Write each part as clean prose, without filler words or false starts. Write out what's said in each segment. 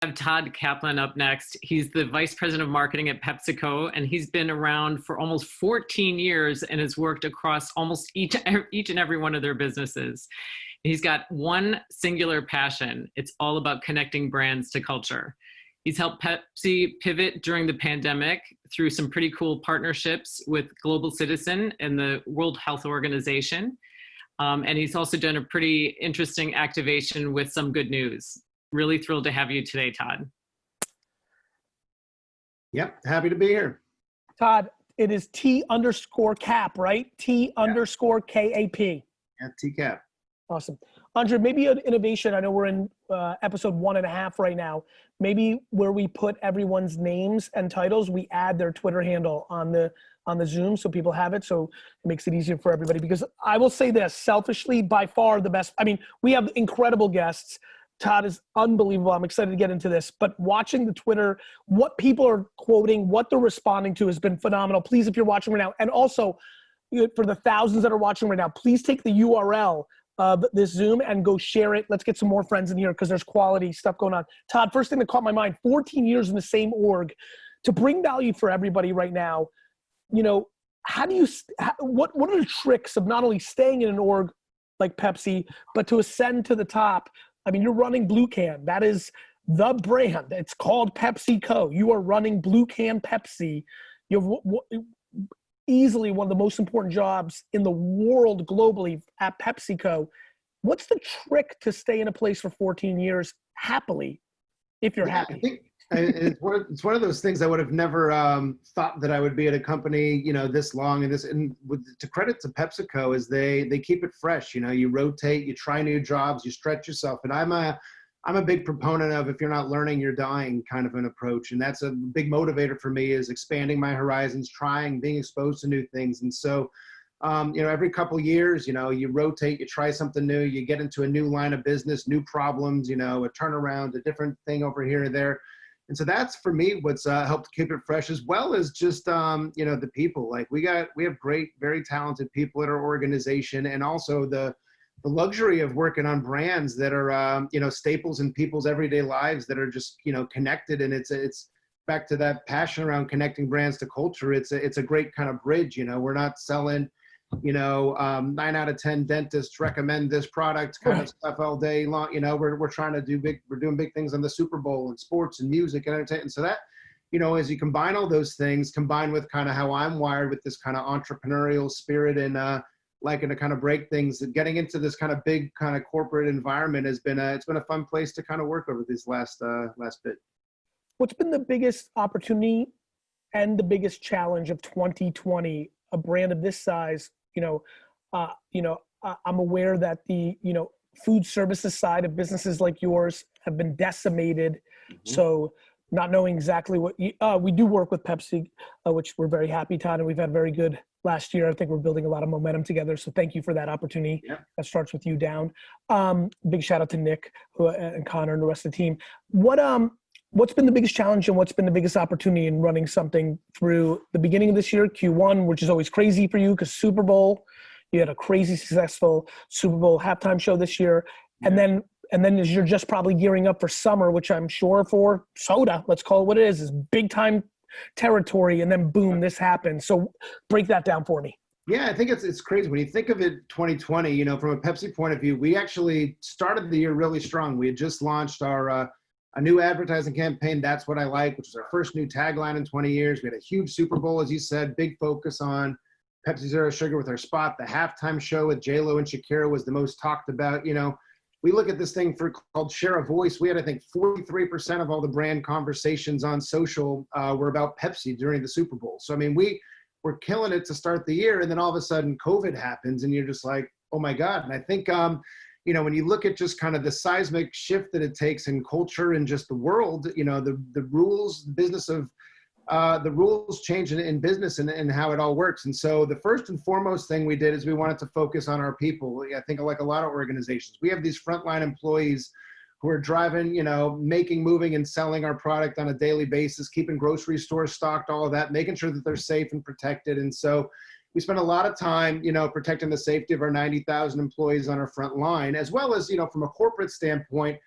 Have Todd Kaplan up next. He's the Vice President of Marketing at PepsiCo, and he's been around for almost 14 years and has worked across almost each and every one of their businesses. He's got one singular passion. It's all about connecting brands to culture. He's helped Pepsi pivot during the pandemic through some pretty cool partnerships with Global Citizen and the World Health Organization. And he's also done a pretty interesting activation with some good news. Really thrilled to have you today, Todd. Yep, happy to be here. Todd, it is T_cap, right? T_KAP. Yeah, TCAP. Awesome. Andre, maybe an innovation. I know we're in episode 1.5 right now. Maybe where we put everyone's names and titles, we add their Twitter handle on the Zoom so people have it. So it makes it easier for everybody. Because I will say this, selfishly, by far the best. I mean, we have incredible guests. Todd is unbelievable. I'm excited to get into this. But watching the Twitter, what people are quoting, what they're responding to has been phenomenal. Please, if you're watching right now, and also for the thousands that are watching right now, please take the URL of this Zoom and go share it. Let's get some more friends in here because there's quality stuff going on. Todd, first thing that caught my mind, 14 years in the same org. To bring value for everybody right now, you know, what are the tricks of not only staying in an org like Pepsi, but to ascend to the top? I mean, you're running Blue Can. That is the brand. It's called PepsiCo. You are running Blue Can Pepsi. You have easily one of the most important jobs in the world globally at PepsiCo. What's the trick to stay in a place for 14 years happily, if you're happy? I think it's one of those things I would have never thought that I would be at a company, you know, this long and to credit to PepsiCo is they keep it fresh. You know, you rotate, you try new jobs, you stretch yourself. And I'm a big proponent of if you're not learning, you're dying kind of an approach. And that's a big motivator for me is expanding my horizons, being exposed to new things. And so, you know, every couple years, you know, you rotate, you try something new, you get into a new line of business, new problems, you know, a turnaround, a different thing over here and there. And so that's for me what's helped keep it fresh, as well as just you know, the people. Like we have great, very talented people at our organization, and also the luxury of working on brands that are you know, staples in people's everyday lives that are just, you know, connected. And it's back to that passion around connecting brands to culture. It's a great kind of bridge. You know, we're not selling, you know, 9 out of 10 dentists recommend this product kind of stuff all day long. You know, we're trying to we're doing big things on the Super Bowl and sports and music and entertainment. So that, you know, as you combine all those things, combined with kind of how I'm wired with this kind of entrepreneurial spirit and liking to kind of break things, getting into this kind of big kind of corporate environment has been it's been a fun place to kind of work over this last bit. What's been the biggest opportunity and the biggest challenge of 2020, a brand of this size? I'm aware that the, you know, food services side of businesses like yours have been decimated. Mm-hmm. So not knowing exactly what we do work with Pepsi, which we're very happy, Todd, and we've had very good last year. I think we're building a lot of momentum together. So thank you for that opportunity. Yeah. That starts with you down. Big shout out to Nick and Connor and the rest of the team. What's been the biggest challenge and what's been the biggest opportunity in running something through the beginning of this year, Q1, which is always crazy for you because Super Bowl, you had a crazy successful Super Bowl halftime show this year. Yeah. And then as you're just probably gearing up for summer, which I'm sure for soda, let's call it what it is big time territory. And then boom, this happens. So break that down for me. Yeah, I think it's crazy. When you think of it 2020, you know, from a Pepsi point of view, we actually started the year really strong. We had just launched our a new advertising campaign, That's What I Like, which was our first new tagline in 20 years. We had a huge Super Bowl, as you said, big focus on Pepsi Zero Sugar with our spot. The halftime show with J-Lo and Shakira was the most talked about. You know, we look at this thing called Share a Voice. We had, I think, 43% of all the brand conversations on social were about Pepsi during the Super Bowl. So, I mean, we were killing it to start the year, and then all of a sudden COVID happens, and you're just like, oh my God. And I think, you know, when you look at just kind of the seismic shift that it takes in culture and just the world, you know, the rules, the business of the rules change in business and how it all works. And so the first and foremost thing we did is we wanted to focus on our people. I think like a lot of organizations, we have these frontline employees who are driving, you know, making, moving, and selling our product on a daily basis, keeping grocery stores stocked, all of that, making sure that they're safe and protected. And so we spend a lot of time, you know, protecting the safety of our 90,000 employees on our front line, as well as, you know, from a corporate standpoint,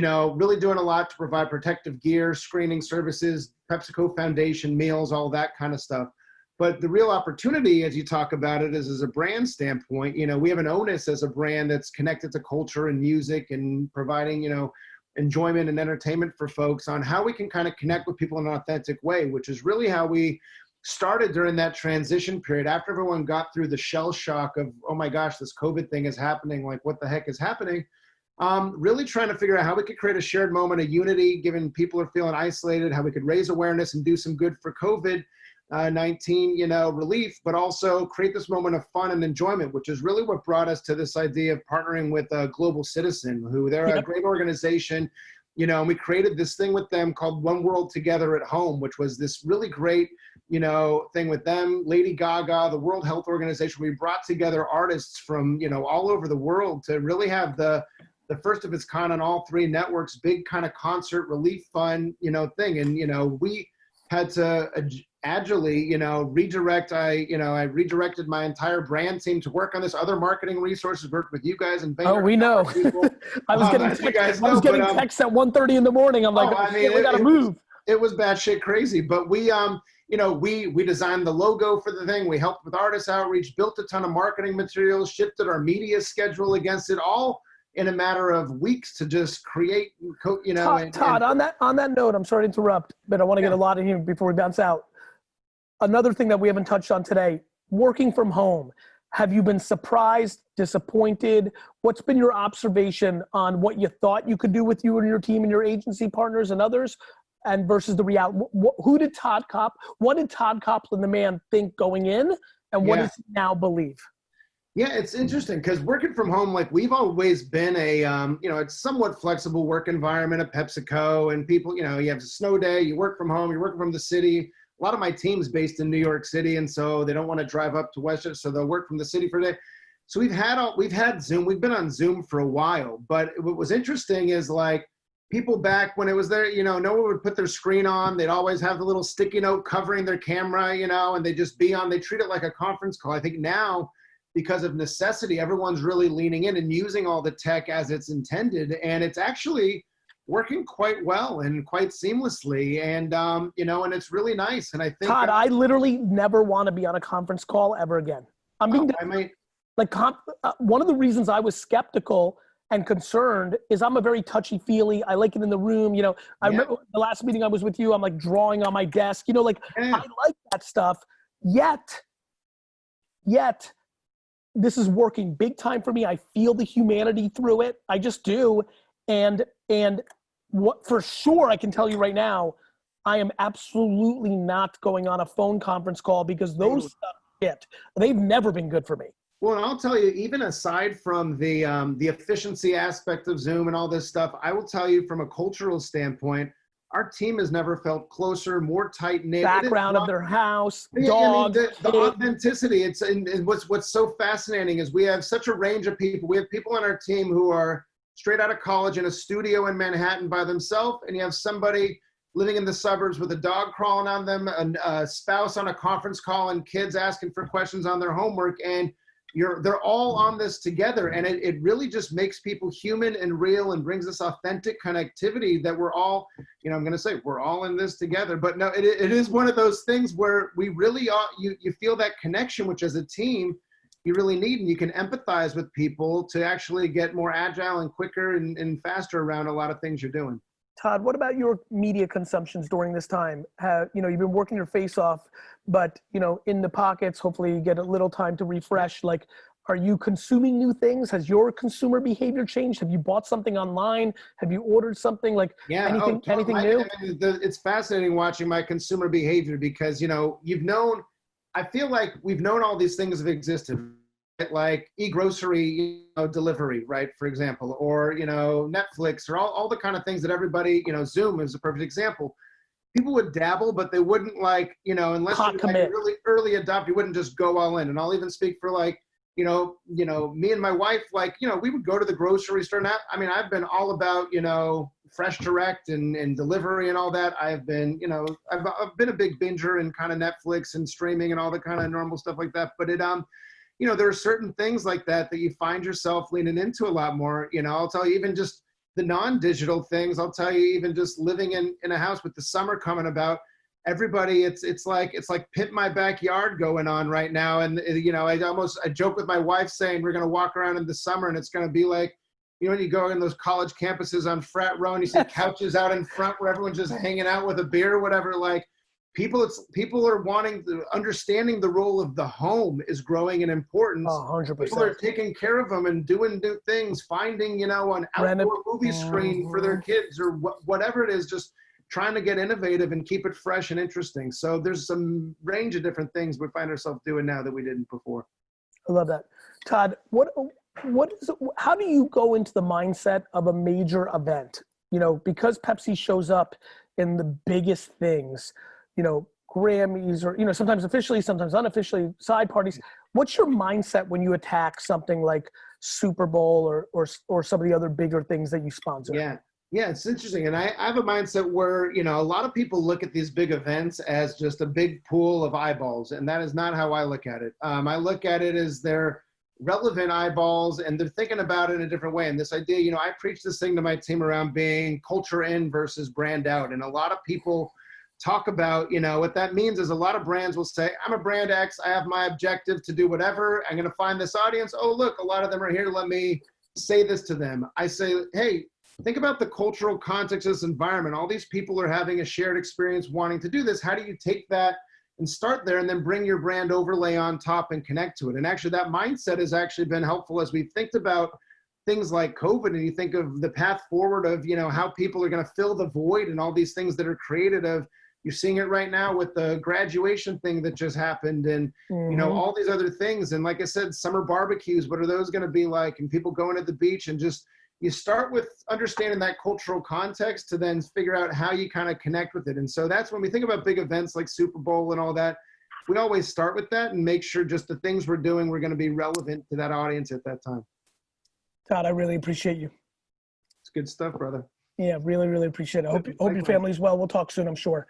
really doing a lot to provide protective gear, screening services, PepsiCo Foundation, meals, all that kind of stuff. But the real opportunity, as you talk about it, is as a brand standpoint, we have an onus as a brand that's connected to culture and music and providing, enjoyment and entertainment for folks on how we can kind of connect with people in an authentic way, which is really how we started during that transition period. After everyone got through the shell shock of, oh my gosh, this COVID thing is happening, like what the heck is happening? Really trying to figure out how we could create a shared moment of unity, given people are feeling isolated, how we could raise awareness and do some good for COVID-19, relief, but also create this moment of fun and enjoyment, which is really what brought us to this idea of partnering with Global Citizen, who they're a great organization, and we created this thing with them called One World Together at Home, which was this really great, thing with them, Lady Gaga, the World Health Organization. We brought together artists from, all over the world to really have the first of its kind on all three networks, big kind of concert relief fund, thing. And, we had to agilely, redirect. I redirected my entire brand team to work on this. Other marketing resources, worked with you guys and Vayner. Oh, we know. I was getting texts at 1:30 in the morning. I'm like, we got to move. It was batshit crazy, but we designed the logo for the thing. We helped with artist outreach, built a ton of marketing materials, shifted our media schedule against it, all in a matter of weeks to just create, Todd, on that note, I'm sorry to interrupt, but I want to get a lot in here before we bounce out. Another thing that we haven't touched on today, working from home. Have you been surprised, disappointed? What's been your observation on what you thought you could do with you and your team and your agency partners and others, and versus the reality? What did Todd Kaplan, the man, think going in, and what does he now believe? Yeah, it's interesting because working from home, like we've always been it's somewhat flexible work environment at PepsiCo, and people, you have a snow day, you work from home, you're working from the city. A lot of my team's based in New York City, and so they don't want to drive up to Westchester, so they'll work from the city for a day. So we've had Zoom. We've been on Zoom for a while, but what was interesting is like people back when it was there, no one would put their screen on. They'd always have the little sticky note covering their camera, and they'd just be on. They treat it like a conference call. I think now, because of necessity, everyone's really leaning in and using all the tech as it's intended, and it's actually working quite well and quite seamlessly, and and it's really nice. And I think Todd, I literally never want to be on a conference call ever again. I'm being one of the reasons I was skeptical and concerned is I'm a very touchy-feely. I like it in the room. I remember the last meeting I was with you, I'm like drawing on my desk. I like that stuff. Yet, this is working big time for me. I feel the humanity through it. I just do. And what for sure I can tell you right now, I am absolutely not going on a phone conference call because those stuff they've never been good for me. Well, and I'll tell you, even aside from the efficiency aspect of Zoom and all this stuff, I will tell you from a cultural standpoint, our team has never felt closer, more tight-knit. Background of their house, dogs. The authenticity. And what's so fascinating is we have such a range of people. We have people on our team who are straight out of college in a studio in Manhattan by themselves, and you have somebody living in the suburbs with a dog crawling on them, a spouse on a conference call, and kids asking for questions on their homework, and they're all on this together, and it really just makes people human and real and brings this authentic connectivity that we're all, I'm going to say we're all in this together. But no, it is one of those things where we really are, you feel that connection, which as a team you really need, and you can empathize with people to actually get more agile and quicker and faster around a lot of things you're doing. Todd, what about your media consumptions during this time? You've been working your face off, but in the pockets, hopefully you get a little time to refresh. Like, are you consuming new things? Has your consumer behavior changed? Have you bought something online? Have you ordered something? Like anything new? It's fascinating watching my consumer behavior because, I feel like we've known all these things have existed, like e-grocery delivery, right, for example, or Netflix, or all the kind of things that everybody, Zoom is a perfect example. People would dabble, but they wouldn't unless you're like a really early adopter, you wouldn't just go all in. And I'll even speak for me and my wife, we would go to the grocery store. Now, I've been all about fresh direct and delivery and all that. I've been I've been a big binger and kind of Netflix and streaming and all the kind of normal stuff like that. But there are certain things like that you find yourself leaning into a lot more. I'll tell you, even just the non-digital things, I'll tell you, even just living in a house with the summer coming about, everybody, it's like pimp my backyard going on right now. And I joke with my wife saying we're going to walk around in the summer and it's going to be like, when you go in those college campuses on frat row and you see couches out in front where everyone's just hanging out with a beer or whatever, like people are understanding the role of the home is growing in importance. 100%. People are taking care of them and doing new things, finding, an outdoor movie screen for their kids or whatever it is, just trying to get innovative and keep it fresh and interesting. So there's some range of different things we find ourselves doing now that we didn't before. I love that. Todd, how do you go into the mindset of a major event? Because Pepsi shows up in the biggest things, Grammys or, sometimes officially, sometimes unofficially, side parties. What's your mindset when you attack something like Super Bowl or some of the other bigger things that you sponsor? Yeah, it's interesting. And I have a mindset where, a lot of people look at these big events as just a big pool of eyeballs. And that is not how I look at it. I look at it as they're relevant eyeballs and they're thinking about it in a different way. And this idea, I preach this thing to my team around being culture in versus brand out. And a lot of people talk about, what that means is a lot of brands will say, I'm a brand X. I have my objective to do whatever. I'm going to find this audience. Oh, look, a lot of them are here. Let me say this to them. I say, hey, think about the cultural context of this environment. All these people are having a shared experience wanting to do this. How do you take that and start there and then bring your brand overlay on top and connect to it? And actually that mindset has actually been helpful as we've think about things like COVID and you think of the path forward of, how people are going to fill the void and all these things that are created of, you're seeing it right now with the graduation thing that just happened and, all these other things. And like I said, summer barbecues, what are those going to be like? And people going to the beach and just, you start with understanding that cultural context to then figure out how you kind of connect with it. And so that's when we think about big events like Super Bowl and all that, we always start with that and make sure just the things we're doing, we're going to be relevant to that audience at that time. Todd, I really appreciate you. It's good stuff, brother. Yeah, really, really appreciate it. I hope your family's well. We'll talk soon, I'm sure.